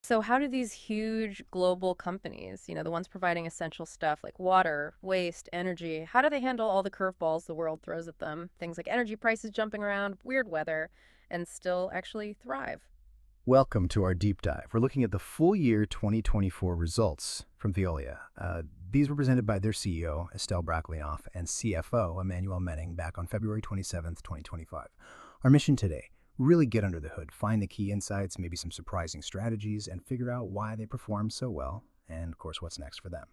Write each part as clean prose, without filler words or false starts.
So how do these huge global companies, the ones providing essential stuff like water, waste, energy, how do they handle all the curveballs the world throws at them? Things like energy prices jumping around, weird weather, and still actually thrive? Welcome to our deep dive. We're looking at the full year 2024 results from Veolia. These were presented by their CEO, Estelle Bracklioff, and CFO, Emmanuel Menning, back on February 27th, 2025. Our mission today, really get under the hood, find the key insights, maybe some surprising strategies, and figure out why they perform so well, and of course, what's next for them.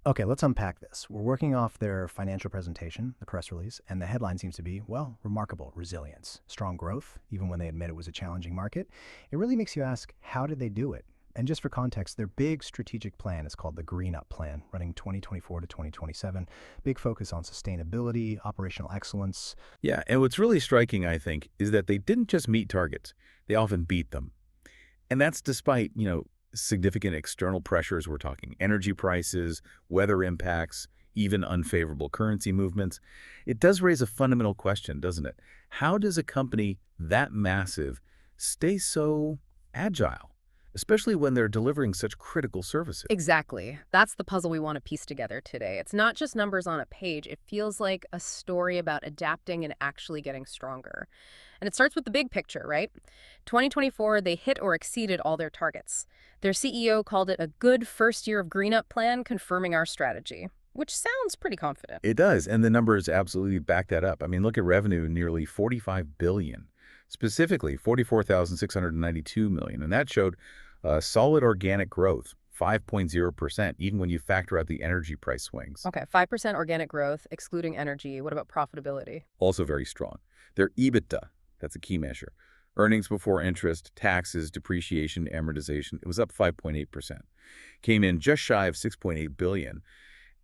Okay, let's unpack this. We're working off their financial presentation, the press release, and the headline seems to be, well, remarkable resilience, strong growth, even when they admit it was a challenging market. It really makes you ask, how did they do it? And just for context, their big strategic plan is called the GreenUp plan, running 2024 to 2027. Big focus on sustainability, operational excellence. Yeah, and what's really striking, I think, is that they didn't just meet targets. They often beat them. And that's despite, significant external pressures. We're talking energy prices, weather impacts, even unfavorable currency movements. It does raise a fundamental question, doesn't it? How does a company that massive stay so agile, especially when they're delivering such critical services? Exactly. That's the puzzle we want to piece together today. It's not just numbers on a page. It feels like a story about adapting and actually getting stronger. And it starts with the big picture, right? 2024, they hit or exceeded all their targets. Their CEO called it a good first year of GreenUp plan, confirming our strategy, which sounds pretty confident. It does, and the numbers absolutely back that up. I mean, look at revenue, nearly $45 billion, specifically $44,692 million, and that showed solid organic growth, 5.0%, even when you factor out the energy price swings. Okay, 5% organic growth, excluding energy. What about profitability? Also very strong. Their EBITDA, that's a key measure. Earnings before interest, taxes, depreciation, amortization, it was up 5.8%. Came in just shy of $6.8 billion.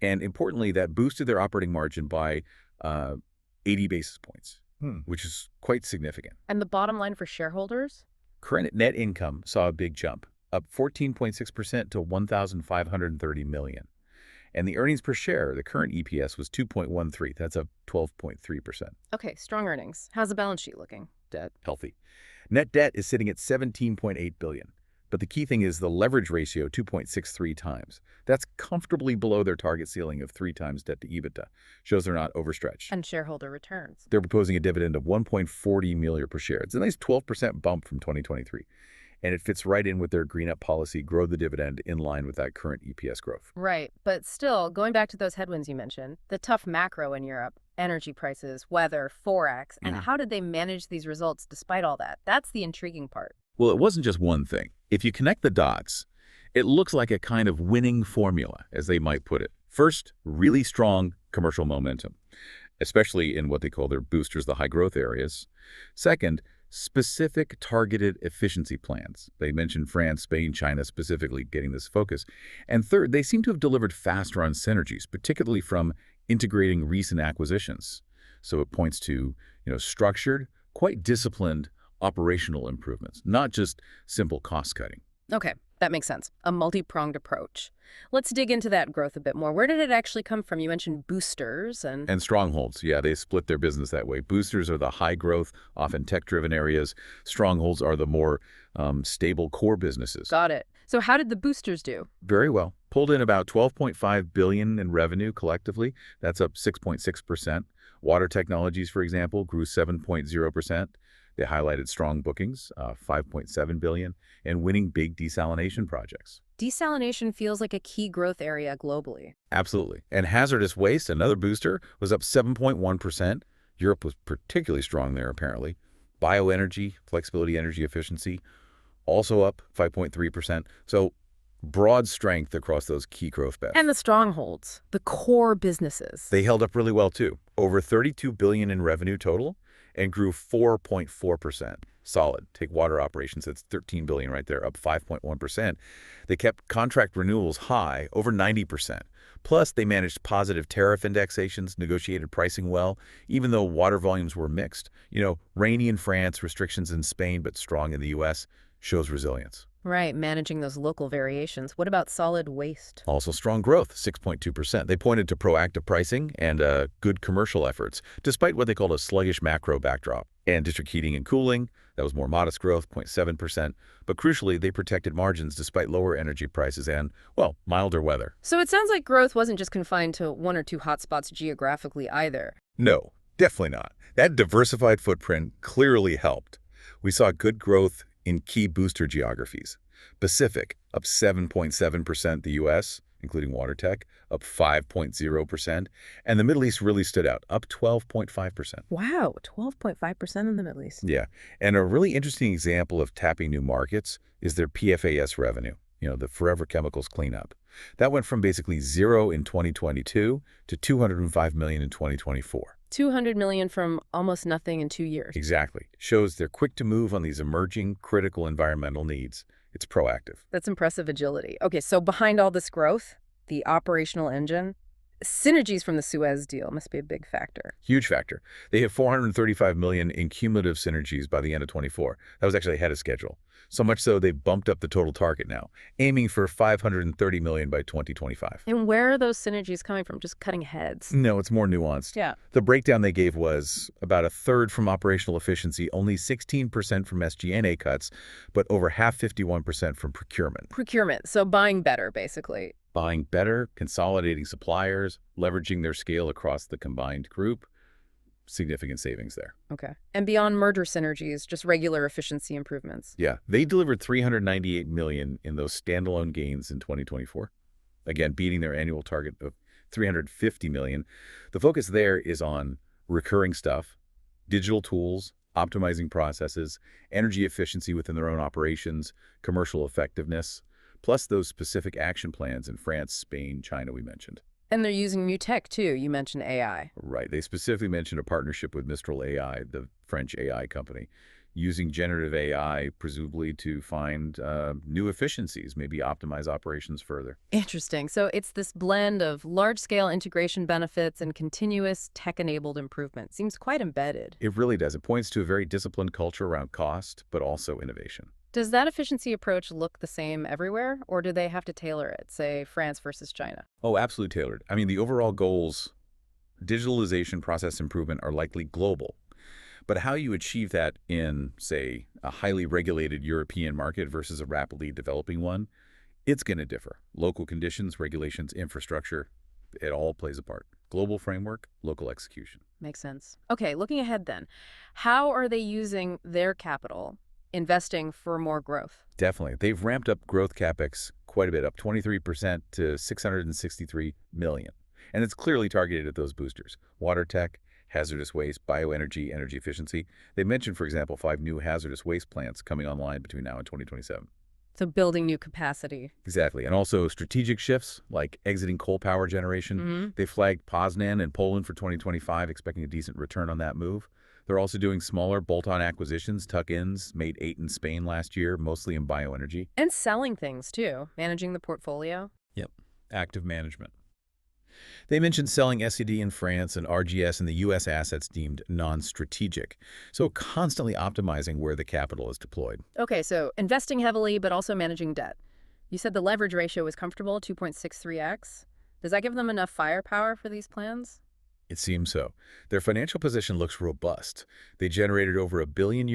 And importantly, that boosted their operating margin by 80 basis points, which is quite significant. And the bottom line for shareholders? Current net income saw a big jump, up 14.6% to $1,530 million. And the earnings per share, the current EPS, was 2.13. That's up 12.3%. Okay, strong earnings. How's the balance sheet looking? Debt, healthy. Net debt is sitting at $17.8 billion. But the key thing is the leverage ratio, 2.63 times. That's comfortably below their target ceiling of 3 times debt to EBITDA. Shows they're not overstretched. And shareholder returns. They're proposing a dividend of 1.40 million per share. It's a nice 12% bump from 2023. And it fits right in with their GreenUp policy, grow the dividend in line with that current EPS growth. Right, but still, going back to those headwinds you mentioned, the tough macro in Europe, energy prices, weather, Forex, and how did they manage these results despite all that? That's the intriguing part. Well, it wasn't just one thing. If you connect the dots, it looks like a kind of winning formula, as they might put it. First, really strong commercial momentum, especially in what they call their boosters, the high growth areas. Second, specific targeted efficiency plans. They mentioned France, Spain, China specifically getting this focus. And third, they seem to have delivered faster on synergies, particularly from integrating recent acquisitions. So it points to, structured, quite disciplined operational improvements, not just simple cost cutting. Okay, that makes sense. A multi-pronged approach. Let's dig into that growth a bit more. Where did it actually come from? You mentioned boosters and Strongholds. Yeah, they split their business that way. Boosters are the high growth, often tech-driven areas. Strongholds are the more stable core businesses. Got it. So how did the boosters do? Very well. Pulled in about $12.5 billion in revenue collectively. That's up 6.6%. Water Technologies, for example, grew 7.0%. They highlighted strong bookings, $5.7 billion, and winning big desalination projects. Desalination feels like a key growth area globally. Absolutely. And hazardous waste, another booster, was up 7.1%. Europe was particularly strong there, apparently. Bioenergy, flexibility, energy efficiency, also up 5.3%. So broad strength across those key growth bets. And the strongholds, the core businesses. They held up really well, too. Over $32 billion in revenue total and grew 4.4%. Solid. Take water operations, that's $13 billion right there, up 5.1%. They kept contract renewals high, over 90%. Plus, they managed positive tariff indexations, negotiated pricing well, even though water volumes were mixed. Rainy in France, restrictions in Spain, but strong in the U.S., shows resilience. Right, managing those local variations. What about solid waste? Also strong growth, 6.2%. They pointed to proactive pricing and good commercial efforts, despite what they called a sluggish macro backdrop. And district heating and cooling, That was more modest growth, 0.7%, but crucially, they protected margins despite lower energy prices and, well, milder weather. So it sounds like growth wasn't just confined to one or two hotspots geographically either. No, definitely not. That diversified footprint clearly helped. We saw good growth in key booster geographies. Pacific, up 7.7%, the U.S., including water tech, up 5.0%, and the Middle East really stood out, up 12.5%. Wow, 12.5% in the Middle East. Yeah, and a really interesting example of tapping new markets is their PFAS revenue, the forever chemicals cleanup. That went from basically zero in 2022 to $205 million in 2024. 200 million from almost nothing in 2 years. Exactly. Shows they're quick to move on these emerging critical environmental needs. It's proactive. That's impressive agility. Okay, so behind all this growth, the operational engine, synergies from the Suez deal must be a big factor. Huge factor. They hit $435 million in cumulative synergies by the end of 24. That was actually ahead of schedule. So much so they bumped up the total target now, aiming for $530 million by 2025. And where are those synergies coming from? Just cutting heads? No, it's more nuanced. Yeah. The breakdown they gave was about a third from operational efficiency, only 16% from SG&A cuts, but over half 51% from procurement. Procurement, so buying better, basically. Buying better, consolidating suppliers, leveraging their scale across the combined group. Significant savings there. Okay. And beyond merger synergies, just regular efficiency improvements. Yeah, they delivered $398 million in those standalone gains in 2024. Again, beating their annual target of $350 million. The focus there is on recurring stuff, digital tools, optimizing processes, energy efficiency within their own operations, commercial effectiveness, plus those specific action plans in France, Spain, China we mentioned. And they're using new tech, too. You mentioned AI. Right. They specifically mentioned a partnership with Mistral AI, the French AI company, using generative AI presumably to find new efficiencies, maybe optimize operations further. Interesting. So it's this blend of large-scale integration benefits and continuous tech-enabled improvement. Seems quite embedded. It really does. It points to a very disciplined culture around cost, but also innovation. Does that efficiency approach look the same everywhere, or do they have to tailor it, say France versus China? Oh, absolutely tailored. I mean, the overall goals, digitalization, process improvement, are likely global. But how you achieve that in, say, a highly regulated European market versus a rapidly developing one, it's going to differ. Local conditions, regulations, infrastructure, it all plays a part. Global framework, local execution. Makes sense. Okay, looking ahead then. How are they using their capital, investing for more growth? Definitely. They've ramped up growth CapEx quite a bit, up 23% to $663 million. And it's clearly targeted at those boosters. Water tech, hazardous waste, bioenergy, energy efficiency. They mentioned, for example, 5 new hazardous waste plants coming online between now and 2027. So building new capacity. Exactly. And also strategic shifts like exiting coal power generation. They flagged Poznan in Poland for 2025, expecting a decent return on that move. They're also doing smaller bolt-on acquisitions, tuck-ins, made 8 in Spain last year, mostly in bioenergy. And selling things, too. Managing the portfolio. Yep. Active management. They mentioned selling SED in France and RGS in the U.S. assets deemed non-strategic, so constantly optimizing where the capital is deployed. Okay, so investing heavily, but also managing debt. You said the leverage ratio is comfortable, 2.63x. Does that give them enough firepower for these plans? It seems so. Their financial position looks robust. They generated over €1 billion,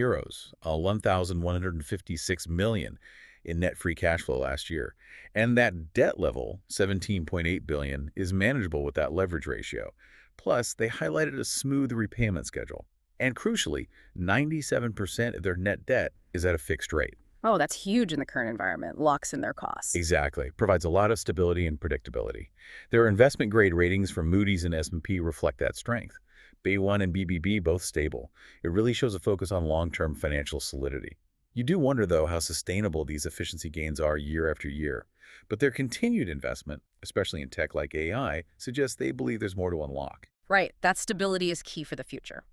1,156 million in net free cash flow last year. And that debt level, $17.8 billion, is manageable with that leverage ratio. Plus, they highlighted a smooth repayment schedule. And crucially, 97% of their net debt is at a fixed rate. Oh, that's huge in the current environment. Locks in their costs. Exactly. Provides a lot of stability and predictability. Their investment-grade ratings from Moody's and S&P reflect that strength. B1 and BBB both stable. It really shows a focus on long-term financial solidity. You do wonder, though, how sustainable these efficiency gains are year after year. But their continued investment, especially in tech like AI, suggests they believe there's more to unlock. Right. That stability is key for the future.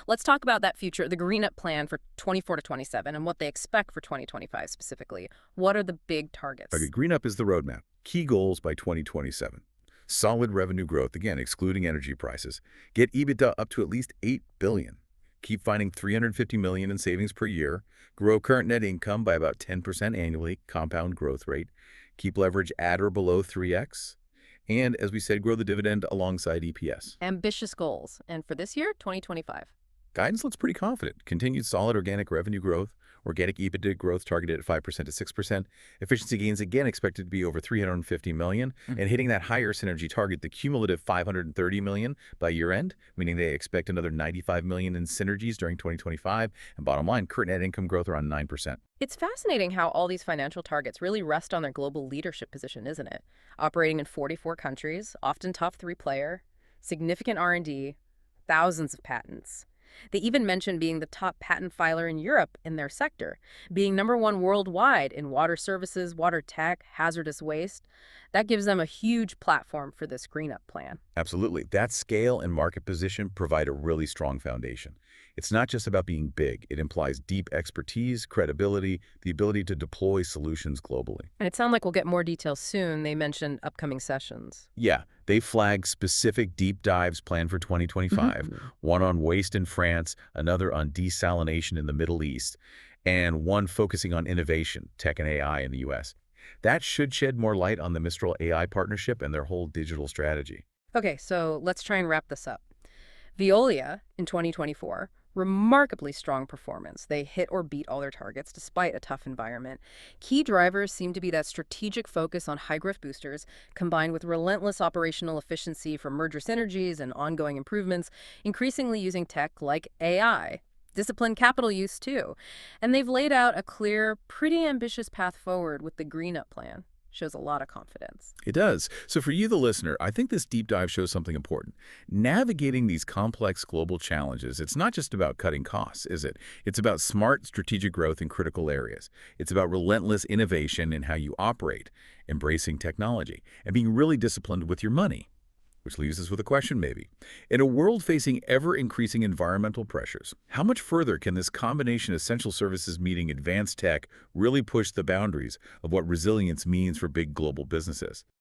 Let's talk about that future, the GreenUp plan for 24 to 27 and what they expect for 2025 specifically. What are the big targets? Okay, GreenUp is the roadmap. Key goals by 2027. Solid revenue growth, again, excluding energy prices. Get EBITDA up to at least $8 billion. Keep finding $350 million in savings per year. Grow current net income by about 10% annually, compound growth rate. Keep leverage at or below 3x. And, as we said, grow the dividend alongside EPS. Ambitious goals. And for this year, 2025. Guidance looks pretty confident. Continued solid organic revenue growth, organic EBITDA growth targeted at 5% to 6%, efficiency gains again expected to be over $350 million, and hitting that higher synergy target, the cumulative $530 million by year-end, meaning they expect another $95 million in synergies during 2025, and bottom line, current net income growth around 9%. It's fascinating how all these financial targets really rest on their global leadership position, isn't it? Operating in 44 countries, often top three-player, significant R&D, thousands of patents. They even mention being the top patent filer in Europe in their sector, being #1 worldwide in water services, water tech, hazardous waste. That gives them a huge platform for this GreenUp plan. Absolutely. That scale and market position provide a really strong foundation. It's not just about being big. It implies deep expertise, credibility, the ability to deploy solutions globally. And it sounds like we'll get more details soon. They mentioned upcoming sessions. Yeah, they flag specific deep dives planned for 2025, one on waste in France, another on desalination in the Middle East, and one focusing on innovation, tech and AI in the US. That should shed more light on the Mistral AI partnership and their whole digital strategy. Okay, so let's try and wrap this up. Veolia in 2024, remarkably strong performance. They hit or beat all their targets despite a tough environment. Key drivers seem to be that strategic focus on high-growth boosters, combined with relentless operational efficiency from merger synergies and ongoing improvements, increasingly using tech like AI. Disciplined capital use, too. And they've laid out a clear, pretty ambitious path forward with the GreenUp plan. Shows a lot of confidence. It does. So for you, the listener, I think this deep dive shows something important. Navigating these complex global challenges, it's not just about cutting costs, is it? It's about smart strategic growth in critical areas. It's about relentless innovation in how you operate, embracing technology, and being really disciplined with your money. Which leaves us with a question maybe. In a world facing ever-increasing environmental pressures, how much further can this combination of essential services meeting advanced tech really push the boundaries of what resilience means for big global businesses?